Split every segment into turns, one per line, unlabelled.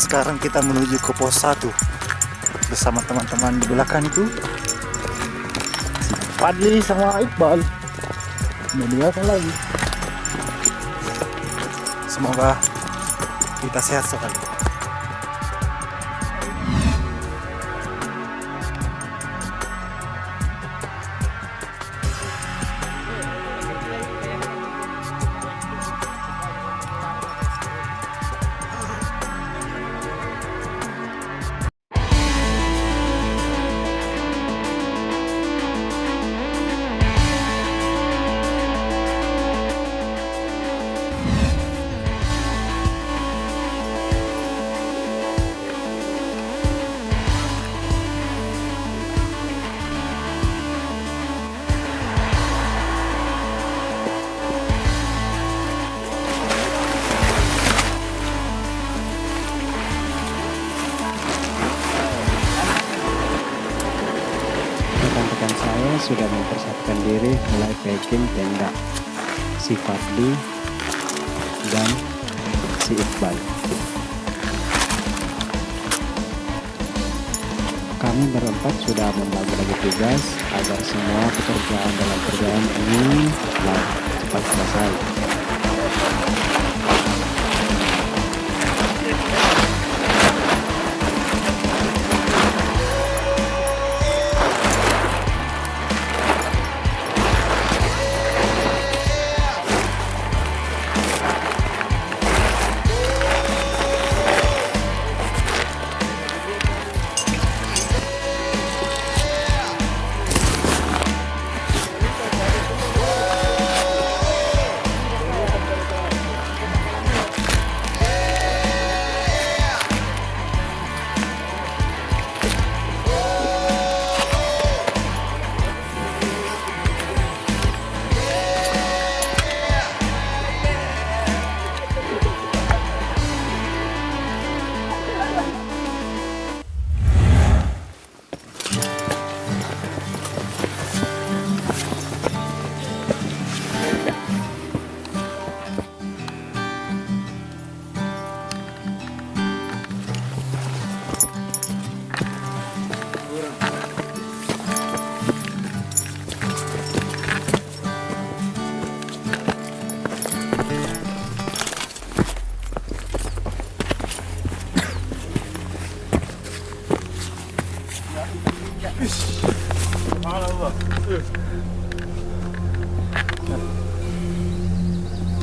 Sekarang kita menuju ke pos 1 bersama teman-teman di belakang itu, Fadli sama Iqbal. Mendengarkan lagi. Semoga kita sehat sekali.
Rekan-rekan saya sudah mempersiapkan diri mulai packing tenda, si Fadli dan si Iqbal. Kami berempat sudah membagi tugas agar semua pekerjaan dalam kerjaan ini cepat selesai.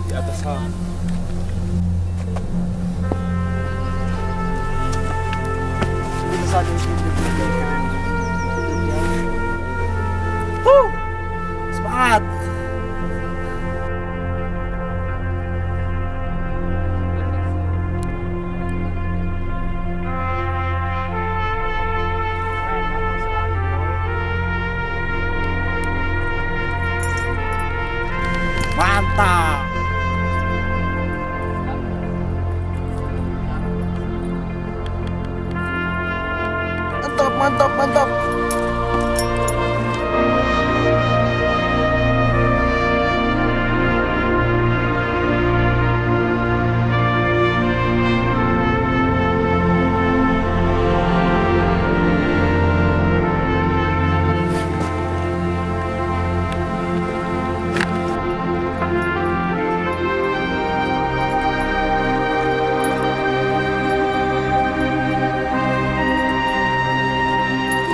Di atas sana. Semangat. Mantap. Mantap, mantap, mantap.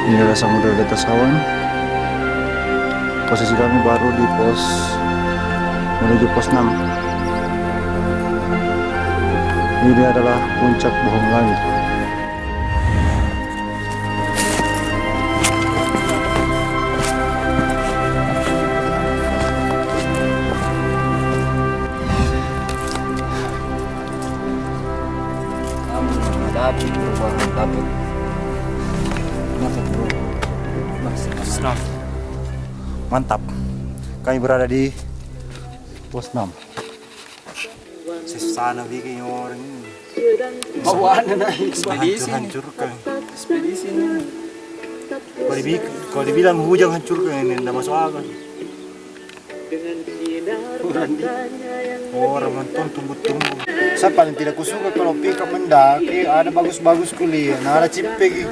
Ini adalah samudera di atas awan. Posisi kami baru di menuju pos 6. Ini adalah puncak Bohong Langit. Menghadapi perubahan takut. Mantap. Kami berada di pos 6. Sana bikin orang ini.
Bawaan na ekspedisi.
Hancurkan.
Ekspedisi ini.
Kalau dibilang hujan hancurkan ini, tidak masuk akal.
Dengan
Oh, Ramadan tumbuh-tumbuh. Saya paling tidak kusuka kalau pika mendaki ada bagus-bagus kuliah. Nah, ada cipek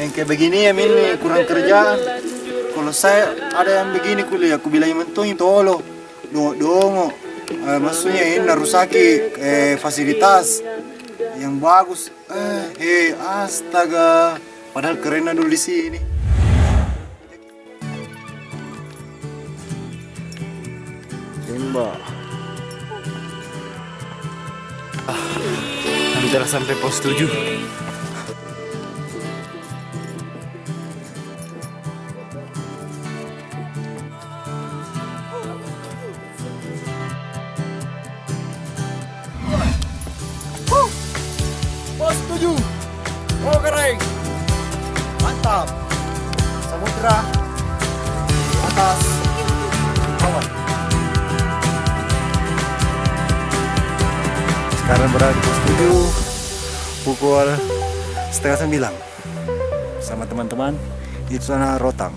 yang kayak begini ya ini kurang kerjaan. Kalau saya ada yang begini kuliah, aku bilang mentung itu tolo, dongo. Maksudnya ini rusaki fasilitas yang bagus. Astaga, padahal keren dulu di sini.
Timba.
Hampir sampai pos 7. Pos 7. Oh, keren. Mantap. Samudra atas awan. Sekarang berada di pos 7 pukul 8:30 sama teman-teman di sana Rotang.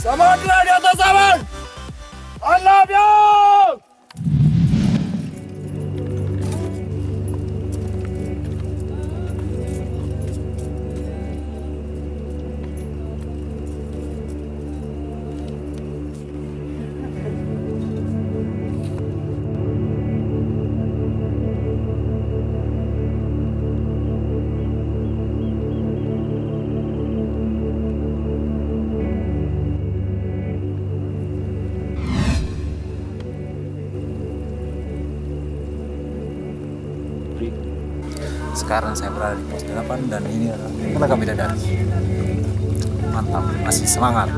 Samudra di atas awan. I love you. Sekarang saya berada di pos 8 dan ini adalah Telaga Bidadari. Mantap, masih semangat.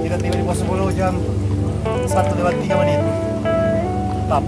Kita tiba di pos 10 jam 1:03. Mantap.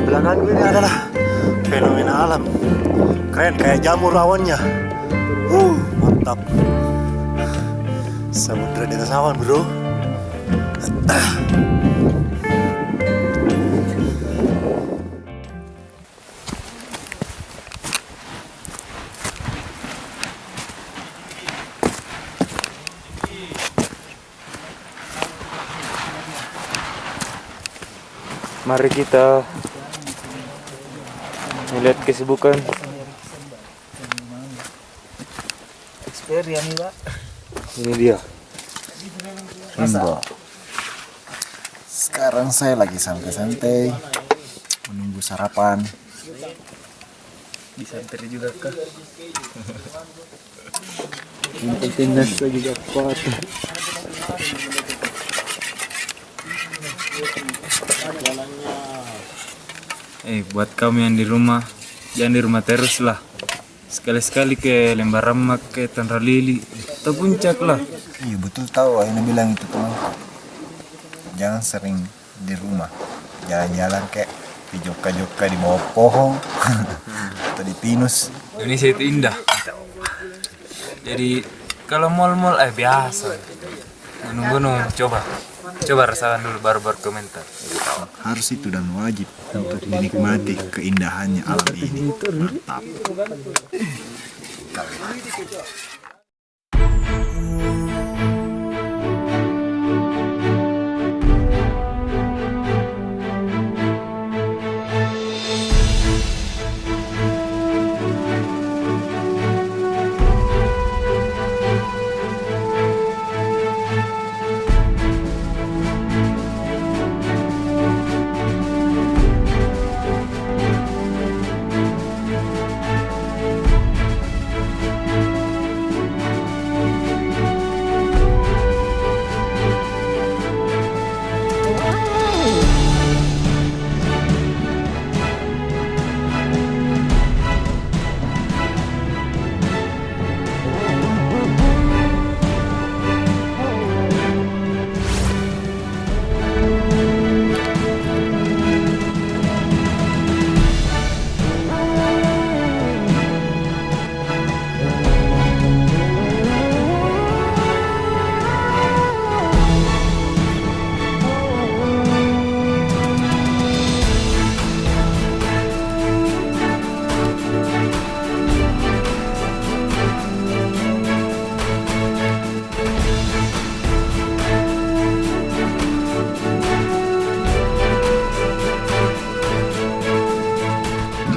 Belakang gue ini adalah fenomena alam. Keren kayak jamur awannya. Mantap. Samudra di atas awan, bro.
Mari kita melihat kesibukan
Experience nih, Pak.
Ini dia.
Rimba. Sekarang saya lagi santai-santai menunggu sarapan.
Disantai juga kah?
Untuk timnas lagi kuat.
Buat kamu yang di rumah, jangan di rumah terus lah. Sekali-sekali ke Lembarammak, ke Tanra Lili, atau Puncak lah.
Iya betul tahu, Aina bilang itu teman. Jangan sering di rumah, jalan-jalan kayak di joka-joka di bawah pohon atau di pinus.
Indonesia itu indah. Jadi kalau mall-mall biasa. Gunung-gunung coba rasakan dulu baru berkomentar.
Harus itu dan wajib untuk dinikmati keindahannya alam ini. Mantap.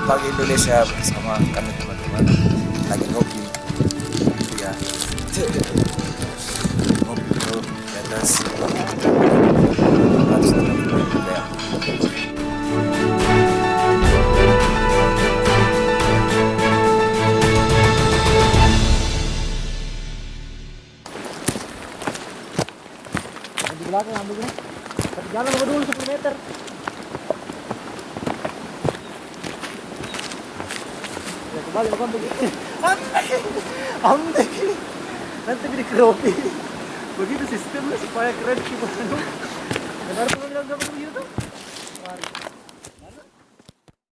Pagi Indonesia bersama kami teman-teman lagi ngopi ya, ngopi bro di atas harus ya.
Di belakang ambil. Jalan dulu 10 meter. Kembali makan begitu. Ambil. Nanti jadi keropi. Begitu sistemnya supaya keren gimana.